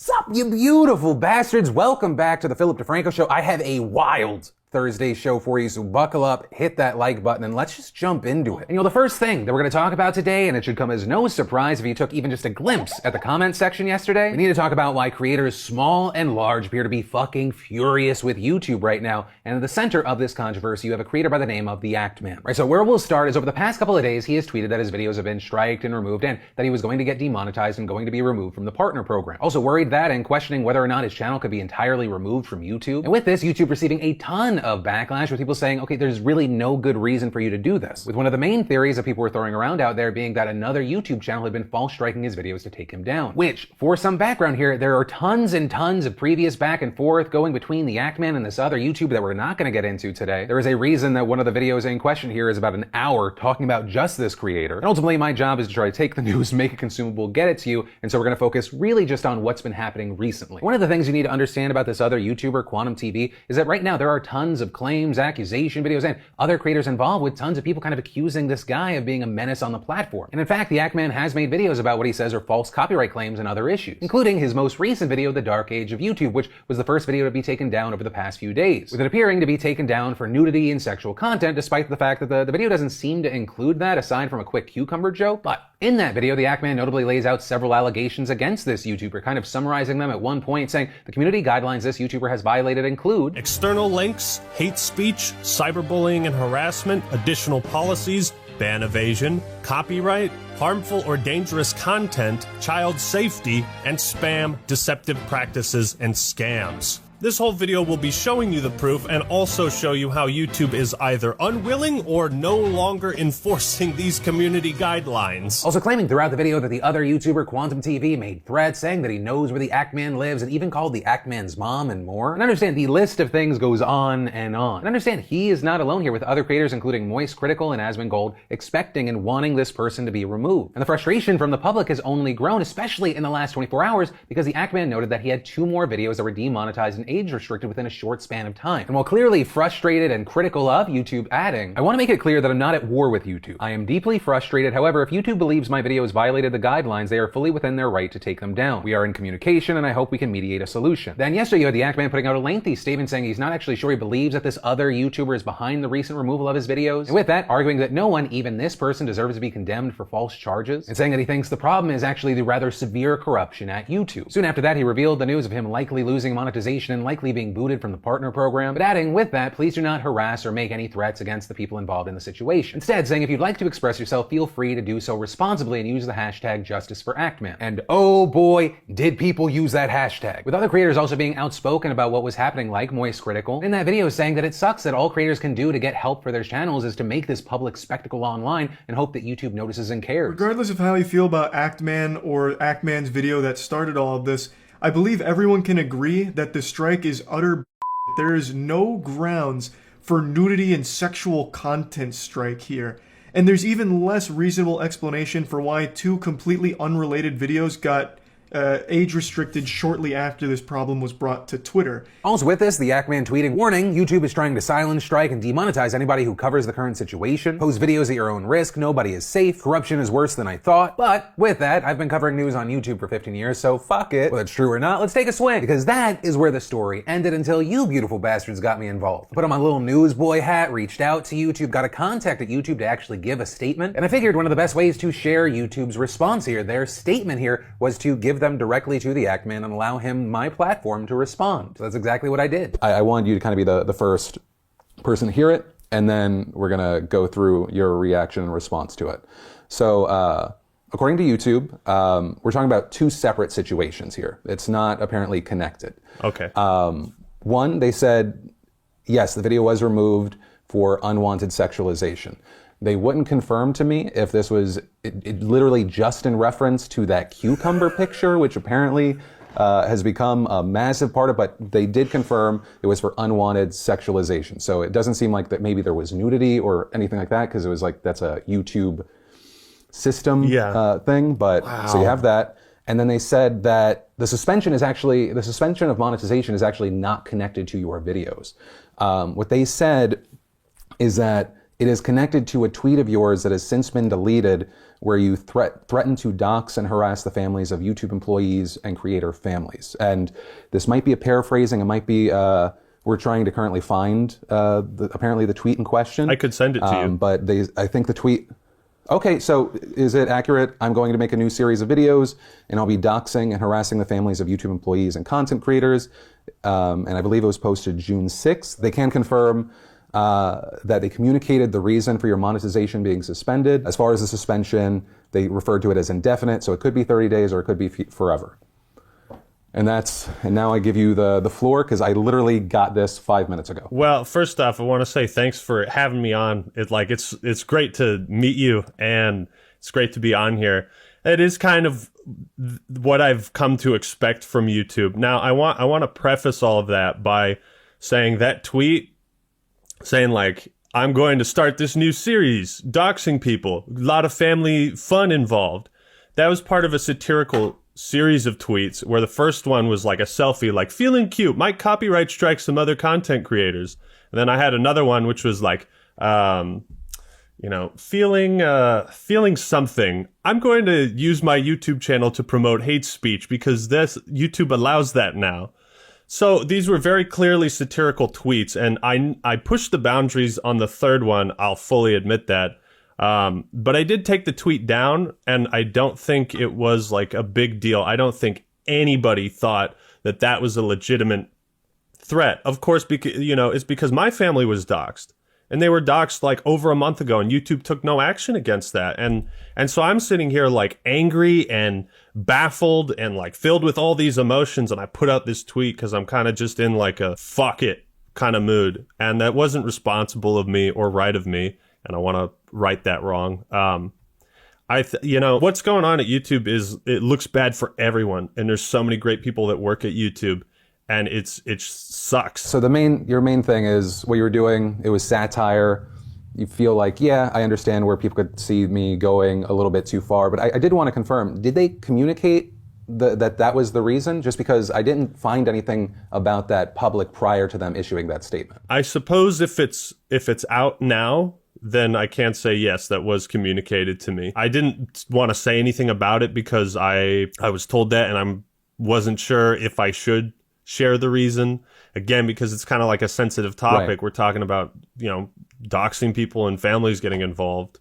Sup, you beautiful bastards? Welcome back to the Philip DeFranco Show. I have a wild Thursday show for you, so buckle up, hit that like button, and let's just jump into it. And the first thing that we're going to talk about today, and it should come as no surprise if you took even just a glimpse at the comment section yesterday, we need to talk about why creators small and large appear to be fucking furious with YouTube right now. And at the center of this controversy, you have a creator by the name of the Actman. Right, so where we'll start is over the past couple of days, he has tweeted that his videos have been striked and removed, and that he was going to get demonetized and going to be removed from the partner program. Also worried that and questioning whether or not his channel could be entirely removed from YouTube. And with this, YouTube receiving a ton of backlash with people saying, okay, there's really no good reason for you to do this. With one of the main theories that people were throwing around out there being that another YouTube channel had been false striking his videos to take him down. Which, for some background here, there are tons and tons of previous back and forth going between the Actman and this other YouTuber that we're not going to get into today. There is a reason that one of the videos in question here is about an hour talking about just this creator. And ultimately, my job is to try to take the news, make it consumable, get it to you, and so we're going to focus really just on what's been happening recently. One of the things you need to understand about this other YouTuber, Quantum TV, is that right now there are tons of claims, accusation videos, and other creators involved with tons of people kind of accusing this guy of being a menace on the platform. And in fact, the Actman has made videos about what he says are false copyright claims and other issues, including his most recent video, The Dark Age of YouTube, which was the first video to be taken down over the past few days, with it appearing to be taken down for nudity and sexual content, despite the fact that the video doesn't seem to include that aside from a quick cucumber joke. But in that video, the Actman notably lays out several allegations against this YouTuber, kind of summarizing them at one point, saying the community guidelines this YouTuber has violated include external links, hate speech, cyberbullying and harassment, additional policies, ban evasion, copyright, harmful or dangerous content, child safety, and spam, deceptive practices, and scams. This whole video will be showing you the proof and also show you how YouTube is either unwilling or no longer enforcing these community guidelines. Also claiming throughout the video that the other YouTuber, Quantum TV, made threats saying that he knows where the Actman lives and even called the Actman's mom and more. And understand the list of things goes on and on. And understand he is not alone here, with other creators including Moist Critical and Asmongold expecting and wanting this person to be removed. And the frustration from the public has only grown, especially in the last 24 hours, because the Actman noted that he had 2 more videos that were demonetized and age restricted within a short span of time. And while clearly frustrated and critical of YouTube, adding, I want to make it clear that I'm not at war with YouTube. I am deeply frustrated. However, if YouTube believes my videos violated the guidelines, they are fully within their right to take them down. We are in communication and I hope we can mediate a solution. Then yesterday you had the Actman putting out a lengthy statement saying he's not actually sure he believes that this other YouTuber is behind the recent removal of his videos. And with that, arguing that no one, even this person, deserves to be condemned for false charges, and saying that he thinks the problem is actually the rather severe corruption at YouTube. Soon after that, he revealed the news of him likely losing monetization and likely being booted from the partner program, but adding with that, please do not harass or make any threats against the people involved in the situation. Instead, saying if you'd like to express yourself, feel free to do so responsibly and use the hashtag #JusticeForActman. And oh boy, did people use that hashtag. With other creators also being outspoken about what was happening, like Moist Critical, in that video saying that it sucks that all creators can do to get help for their channels is to make this public spectacle online and hope that YouTube notices and cares. Regardless of how you feel about Actman or Actman's video that started all of this, I believe everyone can agree that the strike is utter. There is no grounds for nudity and sexual content strike here. And there's even less reasonable explanation for why 2 completely unrelated videos got age restricted shortly after this problem was brought to Twitter. Also with this, the Actman tweeting, warning, YouTube is trying to silence, strike, and demonetize anybody who covers the current situation. Post videos at your own risk. Nobody is safe. Corruption is worse than I thought. But with that, I've been covering news on YouTube for 15 years, so fuck it. Whether it's true or not, let's take a swing, because that is where the story ended until you beautiful bastards got me involved. I put on my little newsboy hat, reached out to YouTube, got a contact at YouTube to actually give a statement, and I figured one of the best ways to share YouTube's response here, their statement here, was to give them directly to the Actman and allow him my platform to respond. So that's exactly what I did. I wanted you to kind of be the first person to hear it, and then we're gonna go through your reaction and response to it. So according to YouTube, we're talking about 2 separate situations here. It's not apparently connected. Okay. One, they said, yes, the video was removed for unwanted sexualization. They wouldn't confirm to me if this was it literally just in reference to that cucumber picture, which apparently has become a massive part of it, but they did confirm it was for unwanted sexualization. So it doesn't seem like that maybe there was nudity or anything like that, because it was like, that's a YouTube system thing. But wow. So you have that. And then they said that the suspension of monetization is actually not connected to your videos. What they said is that It is connected to a tweet of yours that has since been deleted where you threaten to dox and harass the families of YouTube employees and creator families. And this might be a paraphrasing. It might be, we're trying to currently find apparently the tweet in question. I could send it to you. But I think the tweet... Okay, so is it accurate? I'm going to make a new series of videos and I'll be doxing and harassing the families of YouTube employees and content creators. And I believe it was posted June 6th. They can confirm that they communicated the reason for your monetization being suspended. As far as the suspension, they referred to it as indefinite, so it could be 30 days or it could be forever. And now I give you the floor because I literally got this 5 minutes ago. Well, first off, I want to say thanks for having me on. It's great to meet you and it's great to be on here. It is kind of what I've come to expect from YouTube. Now, I want to preface all of that by saying that tweet saying like, I'm going to start this new series, doxing people, a lot of family fun involved. That was part of a satirical series of tweets where the first one was like a selfie, like feeling cute, might copyright strike some other content creators. And then I had another one which was like, feeling something. I'm going to use my YouTube channel to promote hate speech because YouTube allows that now. So these were very clearly satirical tweets, and I pushed the boundaries on the third one. I'll fully admit that. But I did take the tweet down, and I don't think it was like a big deal. I don't think anybody thought that was a legitimate threat. Of course, it's because my family was doxxed, and they were doxxed like over a month ago, and YouTube took no action against that. And so I'm sitting here like angry and baffled and like filled with all these emotions, and I put out this tweet because I'm kind of just in like a fuck it kind of mood, and that wasn't responsible of me or right of me, and I want to right that wrong. What's going on at YouTube is it looks bad for everyone, and there's so many great people that work at YouTube, and it sucks. So your main thing is what you were doing. It was satire. You feel like, yeah, I understand where people could see me going a little bit too far, but I did want to confirm, did they communicate that was the reason? Just because I didn't find anything about that public prior to them issuing that statement. I suppose if it's out now, then I can't say yes, that was communicated to me. I didn't want to say anything about it because I was told that, and I wasn't sure if I should share the reason. Again, because it's kind of like a sensitive topic. Right. We're talking about, doxing people and families getting involved.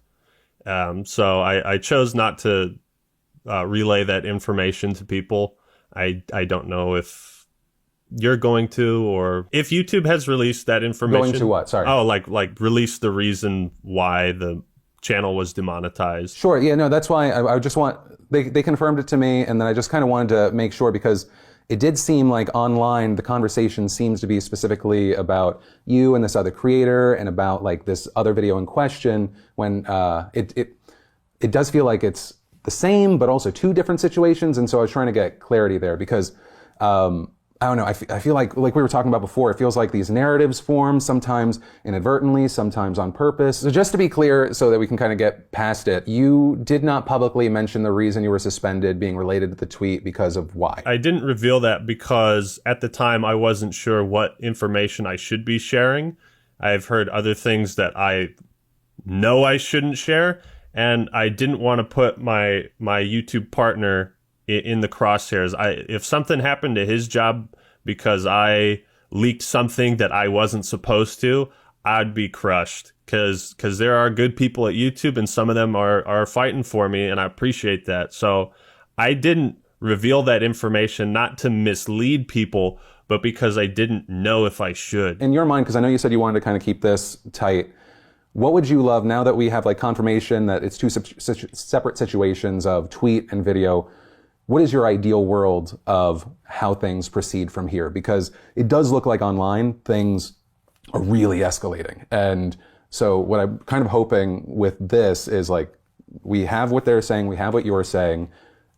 So I chose not to relay that information to people. I don't know if you're going to, or if YouTube has released that information. Going to what? Sorry. Oh, like release the reason why the channel was demonetized. Sure. Yeah, no, that's why I just want, they confirmed it to me, and then I just kind of wanted to make sure because it did seem like online the conversation seems to be specifically about you and this other creator and about like this other video in question when it does feel like it's the same but also two different situations, and so I was trying to get clarity there because I don't know, I feel like we were talking about before, it feels like these narratives form sometimes inadvertently, sometimes on purpose. So just to be clear, so that we can kind of get past it, you did not publicly mention the reason you were suspended being related to the tweet because of why? I didn't reveal that because at the time I wasn't sure what information I should be sharing. I've heard other things that I know I shouldn't share, and I didn't want to put my YouTube partner in the crosshairs. If something happened to his job because I leaked something that I wasn't supposed to, I'd be crushed because there are good people at YouTube, and some of them are fighting for me, and I appreciate that. So I didn't reveal that information, not to mislead people, but because I didn't know if I should. In your mind, because I know you said you wanted to kind of keep this tight, what would you love now that we have like confirmation that it's two separate situations of tweet and video? What is your ideal world of how things proceed from here? Because it does look like online things are really escalating. And so what I'm kind of hoping with this is like, we have what they're saying, we have what you're saying.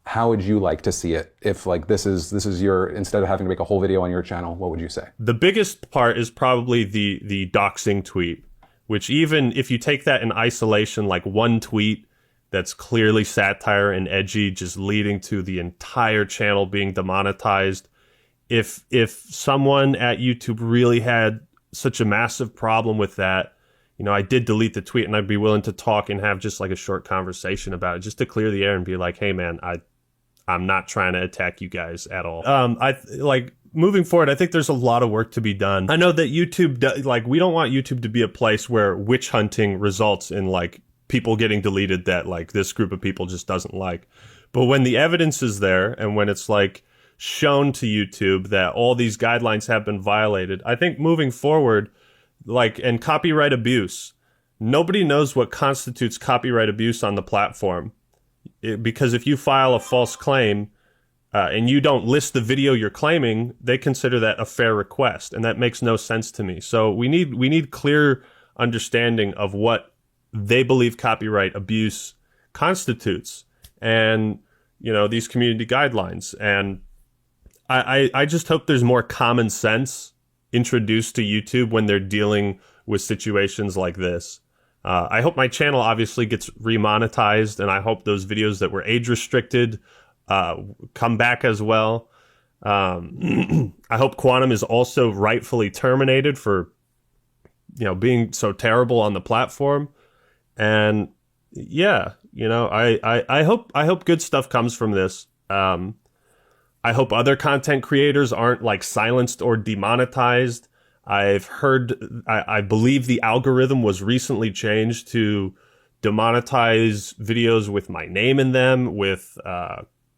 How would you like to see it? If like this is your, instead of having to make a whole video on your channel, what would you say? The biggest part is probably the doxing tweet, which even if you take that in isolation, like one tweet that's clearly satire and edgy, just leading to the entire channel being demonetized. If someone at YouTube really had such a massive problem with that, I did delete the tweet, and I'd be willing to talk and have just like a short conversation about it, just to clear the air and be like, hey man, I'm not trying to attack you guys at all. Moving forward, I think there's a lot of work to be done. I know that YouTube, we don't want YouTube to be a place where witch hunting results in like people getting deleted that like this group of people just doesn't like. But when the evidence is there and when it's like shown to YouTube that all these guidelines have been violated, I think moving forward, and copyright abuse, nobody knows what constitutes copyright abuse on the platform. Because if you file a false claim, and you don't list the video you're claiming, they consider that a fair request, and that makes no sense to me. So we need clear understanding of what they believe copyright abuse constitutes, and these community guidelines. And I just hope there's more common sense introduced to YouTube when they're dealing with situations like this. I hope my channel obviously gets remonetized, and I hope those videos that were age restricted come back as well. I hope Quantum is also rightfully terminated for, being so terrible on the platform. And yeah, I hope good stuff comes from this. I hope other content creators aren't like silenced or demonetized. I've heard, I believe the algorithm was recently changed to demonetize videos with my name in them, with,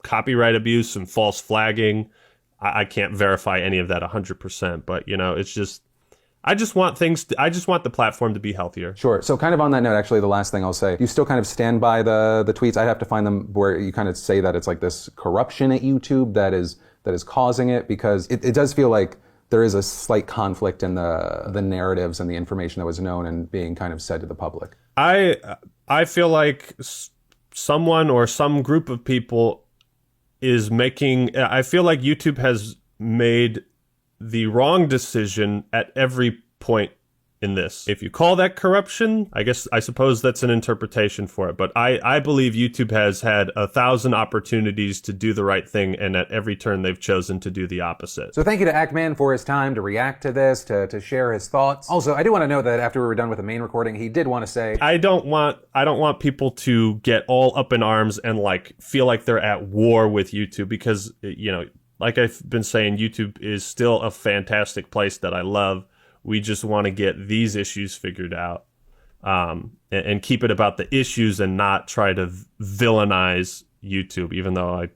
copyright abuse and false flagging. I can't verify any of that 100%, but it's just, I just want the platform to be healthier. Sure. So kind of on that note, actually, the last thing I'll say, you still kind of stand by the tweets. I'd have to find them where you kind of say that it's like this corruption at YouTube that is causing it, because it does feel like there is a slight conflict in the narratives and the information that was known and being kind of said to the public. I feel like someone or some group of people I feel like YouTube has made the wrong decision at every point in this. If you call that corruption, I suppose that's an interpretation for it. But I believe YouTube has had 1,000 opportunities to do the right thing, and at every turn they've chosen to do the opposite. So thank you to Ackman for his time to react to this, to share his thoughts. Also, I do want to note that after we were done with the main recording, he did want to say, I don't want people to get all up in arms and like feel like they're at war with YouTube, because like I've been saying, YouTube is still a fantastic place that I love. We just want to get these issues figured out, and keep it about the issues and not try to villainize YouTube, even though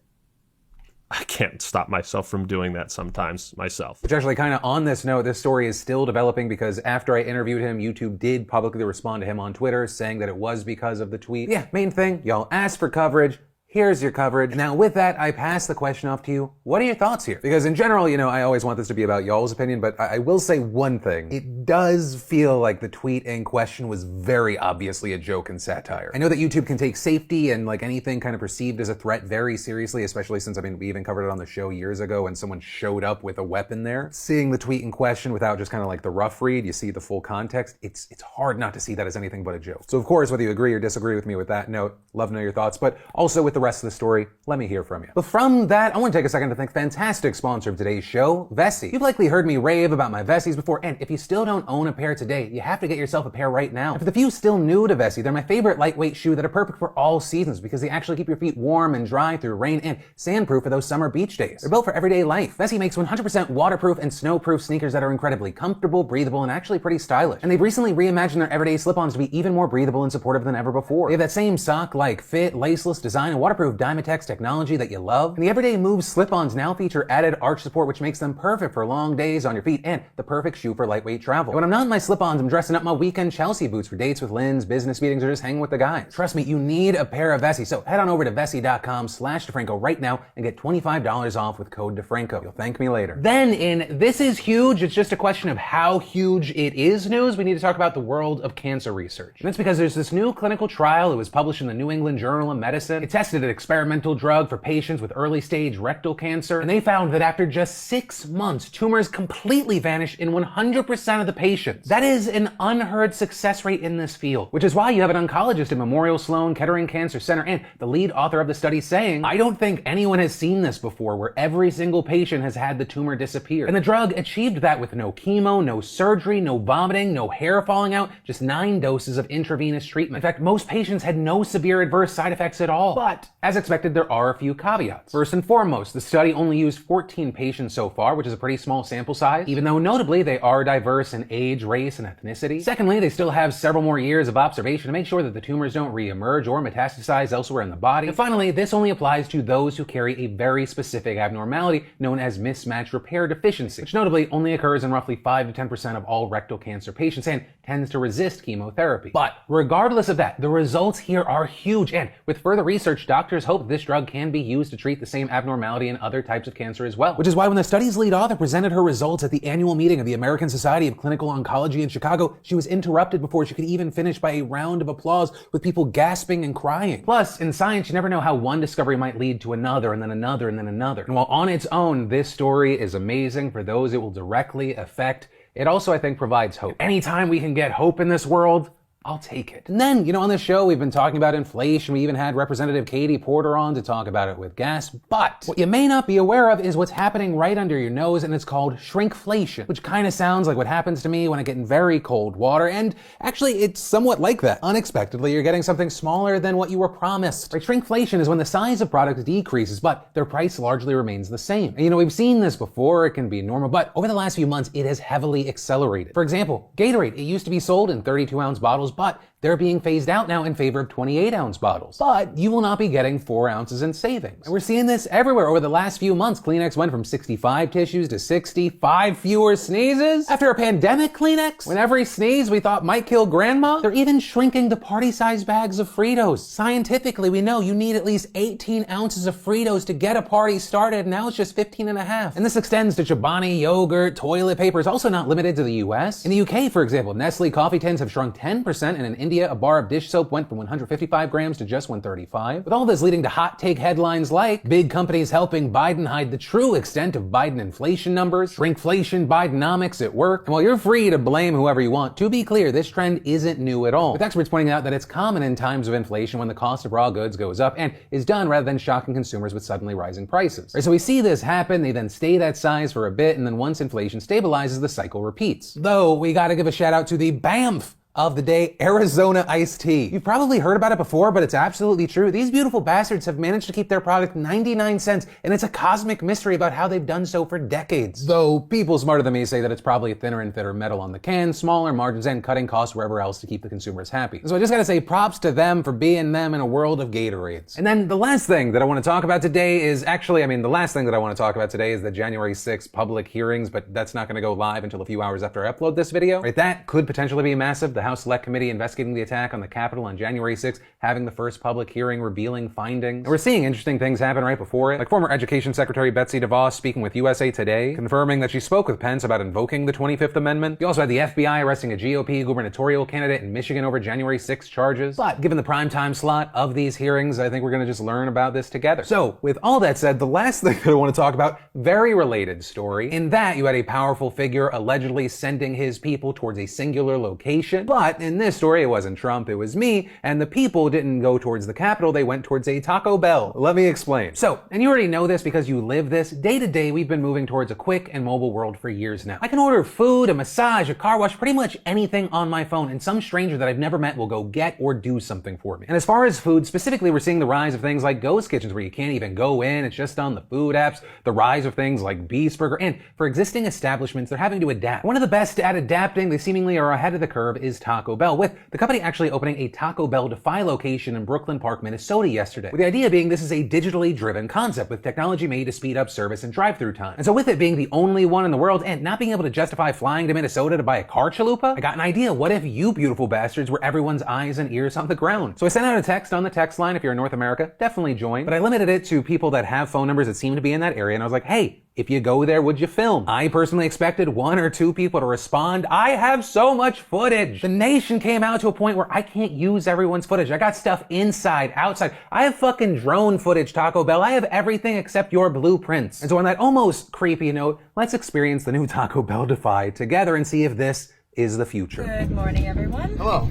I can't stop myself from doing that sometimes myself. Which actually, kind of on this note, this story is still developing, because after I interviewed him, YouTube did publicly respond to him on Twitter saying that it was because of the tweet. Yeah, main thing, y'all asked for coverage. Here's your coverage. Now with that, I pass the question off to you. What are your thoughts here? Because in general, I always want this to be about y'all's opinion, but I will say one thing. It does feel like the tweet in question was very obviously a joke and satire. I know that YouTube can take safety and like anything kind of perceived as a threat very seriously, especially since, we even covered it on the show years ago when someone showed up with a weapon there. Seeing the tweet in question without just kind of like the rough read, you see the full context, it's hard not to see that as anything but a joke. So of course, whether you agree or disagree with me with that note, love to know your thoughts, but also with the rest of the story, let me hear from you. But from that, I want to take a second to thank fantastic sponsor of today's show, Vessi. You've likely heard me rave about my Vessis before, and if you still don't own a pair today, you have to get yourself a pair right now. And for the few still new to Vessi, they're my favorite lightweight shoe that are perfect for all seasons, because they actually keep your feet warm and dry through rain, and sandproof for those summer beach days. They're built for everyday life. Vessi makes 100% waterproof and snowproof sneakers that are incredibly comfortable, breathable, and actually pretty stylish. And they've recently reimagined their everyday slip-ons to be even more breathable and supportive than ever before. They have that same sock-like fit, laceless design, and waterproof Dymatex technology that you love. And the Everyday Move slip-ons now feature added arch support, which makes them perfect for long days on your feet and the perfect shoe for lightweight travel. And when I'm not in my slip-ons, I'm dressing up my weekend Chelsea boots for dates with Lynn's, business meetings, or just hanging with the guys. Trust me, you need a pair of Vessi, so head on over to vessi.com/DeFranco right now and get $25 off with code DeFranco. You'll thank me later. Then in This Is Huge, it's just a question of how huge it is news, we need to talk about the world of cancer research. And that's because there's this new clinical trial that was published in the New England Journal of Medicine. It tested tested an experimental drug for patients with early stage rectal cancer, and they found that after just 6 months, tumors completely vanished in 100% of the patients. That is an unheard success rate in this field, which is why you have an oncologist at Memorial Sloan Kettering Cancer Center and the lead author of the study saying, "I don't think anyone has seen this before, where every single patient has had the tumor disappear." And the drug achieved that with no chemo, no surgery, no vomiting, no hair falling out, just 9 doses of intravenous treatment. In fact, most patients had no severe adverse side effects at all. But, as expected, there are a few caveats. First and foremost, the study only used 14 patients so far, which is a pretty small sample size, even though notably they are diverse in age, race, and ethnicity. Secondly, they still have several more years of observation to make sure that the tumors don't re-emerge or metastasize elsewhere in the body. And finally, this only applies to those who carry a very specific abnormality known as mismatch repair deficiency, which notably only occurs in roughly 5 to 10% of all rectal cancer patients and tends to resist chemotherapy. But regardless of that, the results here are huge, and with further research, doctors hope this drug can be used to treat the same abnormality in other types of cancer as well. Which is why when the study's lead author presented her results at the annual meeting of the American Society of Clinical Oncology in Chicago, she was interrupted before she could even finish by a round of applause with people gasping and crying. Plus, in science, you never know how one discovery might lead to another, and then another, and then another. And while on its own, this story is amazing for those it will directly affect, it also, I think, provides hope. Anytime we can get hope in this world, I'll take it. And then, on this show, we've been talking about inflation. We even had Representative Katie Porter on to talk about it with gas. But what you may not be aware of is what's happening right under your nose, and it's called shrinkflation, which kind of sounds like what happens to me when I get in very cold water. And actually, it's somewhat like that. Unexpectedly, you're getting something smaller than what you were promised. Right? Shrinkflation is when the size of products decreases, but their price largely remains the same. And we've seen this before. It can be normal, but over the last few months, it has heavily accelerated. For example, Gatorade. It used to be sold in 32-ounce bottles, but they're being phased out now in favor of 28-ounce bottles. But you will not be getting 4 ounces in savings. And we're seeing this everywhere over the last few months. Kleenex went from 65 tissues to 65 fewer sneezes. After a pandemic, Kleenex, when every sneeze we thought might kill grandma, they're even shrinking the party-sized bags of Fritos. Scientifically, we know you need at least 18 ounces of Fritos to get a party started, and now it's just 15 and a half. And this extends to Chobani yogurt, toilet paper. Is also not limited to the US. In the UK, for example, Nestle coffee tins have shrunk 10%, and in India, a bar of dish soap went from 155 grams to just 135. With all this leading to hot take headlines like big companies helping Biden hide the true extent of Biden inflation numbers, shrinkflation, Bidenomics at work. And while you're free to blame whoever you want, to be clear, this trend isn't new at all, with experts pointing out that it's common in times of inflation when the cost of raw goods goes up and is done rather than shocking consumers with suddenly rising prices. Right, so we see this happen, they then stay that size for a bit, and then once inflation stabilizes, the cycle repeats. Though, we gotta give a shout out to the BAMF of the day, Arizona iced tea. You've probably heard about it before, but it's absolutely true. These beautiful bastards have managed to keep their product 99 cents, and it's a cosmic mystery about how they've done so for decades. Though people smarter than me say that it's probably thinner and thinner metal on the can, smaller margins, and cutting costs wherever else to keep the consumers happy. So I just gotta say props to them for being them in a world of Gatorades. And then the last thing that I want to talk about today is the last thing that I want to talk about today is the January 6th public hearings, but that's not gonna go live until a few hours after I upload this video. Right, that could potentially be massive. The House Select Committee investigating the attack on the Capitol on January 6th, having the first public hearing revealing findings. And we're seeing interesting things happen right before it, like former Education Secretary Betsy DeVos speaking with USA Today, confirming that she spoke with Pence about invoking the 25th Amendment. You also had the FBI arresting a GOP gubernatorial candidate in Michigan over January 6th charges. But given the primetime slot of these hearings, I think we're gonna just learn about this together. So, with all that said, the last thing that I want to talk about, very related story. In that, you had a powerful figure allegedly sending his people towards a singular location, but in this story, it wasn't Trump, it was me, and the people didn't go towards the Capitol, they went towards a Taco Bell. Let me explain. So, and you already know this because you live this, day to day we've been moving towards a quick and mobile world for years now. I can order food, a massage, a car wash, pretty much anything on my phone, and some stranger that I've never met will go get or do something for me. And as far as food, specifically we're seeing the rise of things like ghost kitchens where you can't even go in, it's just on the food apps, the rise of things like Beast Burger, and for existing establishments, they're having to adapt. One of the best at adapting, they seemingly are ahead of the curve, is Taco Bell, with the company actually opening a Taco Bell Defy location in Brooklyn Park, Minnesota yesterday. With the idea being this is a digitally driven concept with technology made to speed up service and drive-through time. And so with it being the only one in the world and not being able to justify flying to Minnesota to buy a car chalupa, I got an idea. What if you beautiful bastards were everyone's eyes and ears on the ground? So I sent out a text on the text line. If you're in North America, definitely join. But I limited it to people that have phone numbers that seem to be in that area. And I was like, hey, If you go there, would you film? I personally expected 1 or 2 people to respond. I have so much footage. The nation came out to a point where I can't use everyone's footage. I got stuff inside, outside. I have fucking drone footage, Taco Bell. I have everything except your blueprints. And so on that almost creepy note, let's experience the new Taco Bell Defy together and see if this is the future. Good morning, everyone. Hello.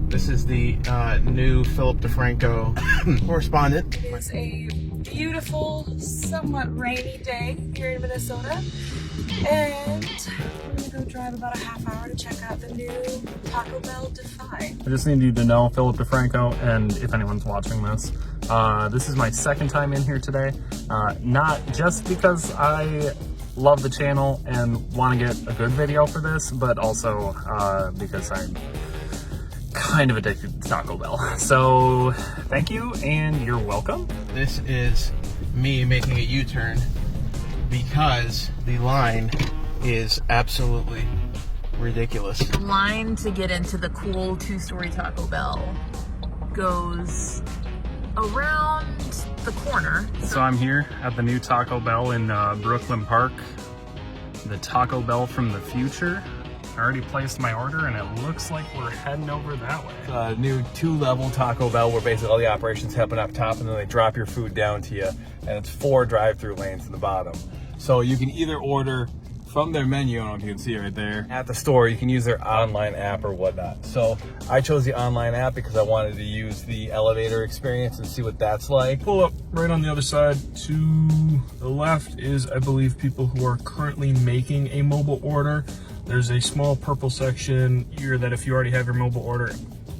This is the new Philip DeFranco correspondent. It is a beautiful, somewhat rainy day here in Minnesota, and we're gonna go drive about a half hour to check out the new Taco Bell Defy. I just need you to know, Philip DeFranco, and if anyone's watching this, this is my second time in here today. Not just because I love the channel and want to get a good video for this, but also because I'm kind of addicted to Taco Bell. So thank you and you're welcome. This is me making a U-turn because the line is absolutely ridiculous. The line to get into the cool 2-story Taco Bell goes around the corner. So I'm here at the new Taco Bell in Brooklyn Park. The Taco Bell from the future. I already placed my order and it looks like we're heading over that way. New 2-level Taco Bell where basically all the operations happen up top and then they drop your food down to you, and it's 4 drive-through lanes in the bottom. So you can either order from their menu, I don't know if you can see it right there, at the store. You can use their online app or whatnot. So I chose the online app because I wanted to use the elevator experience and see what that's like. Pull up right on the other side. To the left is, I believe, people who are currently making a mobile order. There's a small purple section here that if you already have your mobile order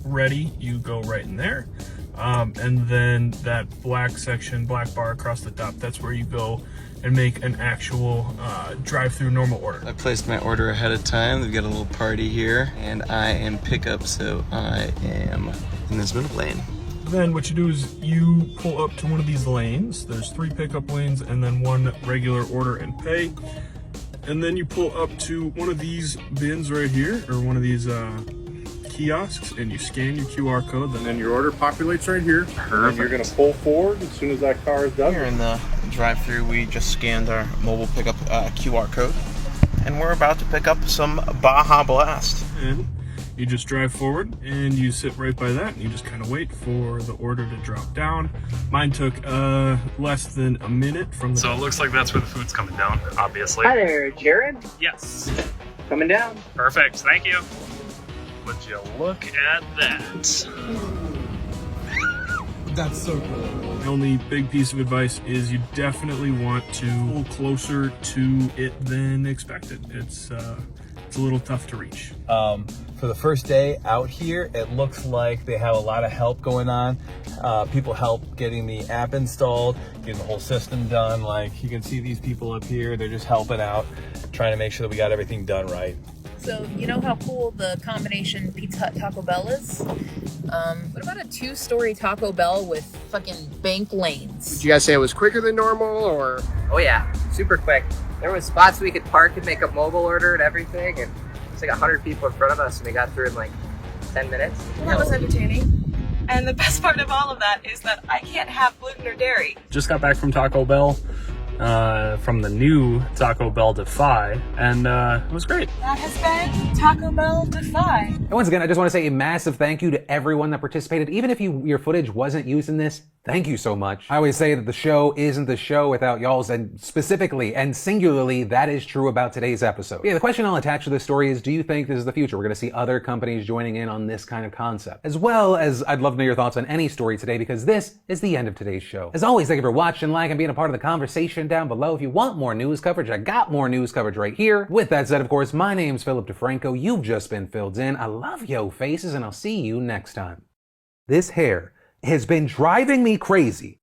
ready, you go right in there. And then that black section, black bar across the top, that's where you go and make an actual drive-through normal order. I placed my order ahead of time. They've got a little party here, and I am pickup, so I am in this middle lane. Then what you do is you pull up to one of these lanes. There's 3 pickup lanes and then 1 regular order and pay. And then you pull up to one of these bins right here, or one of these kiosks, and you scan your QR code, and then your order populates right here. And then you're gonna pull forward as soon as that car is done. Here in the drive-thru, we just scanned our mobile pickup QR code, and we're about to pick up some Baja Blast. And you just drive forward and you sit right by that and you just kind of wait for the order to drop down. Mine took less than a minute from the... So it looks like that's where the food's coming down, obviously. Hi there, Jared. Yes. Coming down. Perfect, thank you. Would you look at that? That's so cool. The only big piece of advice is you definitely want to pull closer to it than expected. It's a little tough to reach. For the first day out here, it looks like they have a lot of help going on. People help getting the app installed, getting the whole system done. Like you can see these people up here, they're just helping out, trying to make sure that we got everything done right. So you know how cool the combination Pizza Hut Taco Bell is? What about a 2-story Taco Bell with fucking bank lanes? Did you guys say it was quicker than normal, or? Oh yeah, super quick. There was spots we could park and make a mobile order and everything, and it's like 100 people in front of us, and we got through in like 10 minutes. Well, that was entertaining. And the best part of all of that is that I can't have gluten or dairy. Just got back from Taco Bell, from the new Taco Bell Defy, and it was great. That has been Taco Bell Defy. And once again, I just want to say a massive thank you to everyone that participated. Even if your footage wasn't used in this, thank you so much. I always say that the show isn't the show without y'all's, and specifically and singularly, that is true about today's episode. Yeah, the question I'll attach to this story is, do you think this is the future? We're going to see other companies joining in on this kind of concept. As well as, I'd love to know your thoughts on any story today, because this is the end of today's show. As always, thank you for watching, like, and being a part of the conversation down below. If you want more news coverage, I got more news coverage right here. With that said, of course, my name's Philip DeFranco. You've just been filled in. I love yo faces, and I'll see you next time. This hair has been driving me crazy.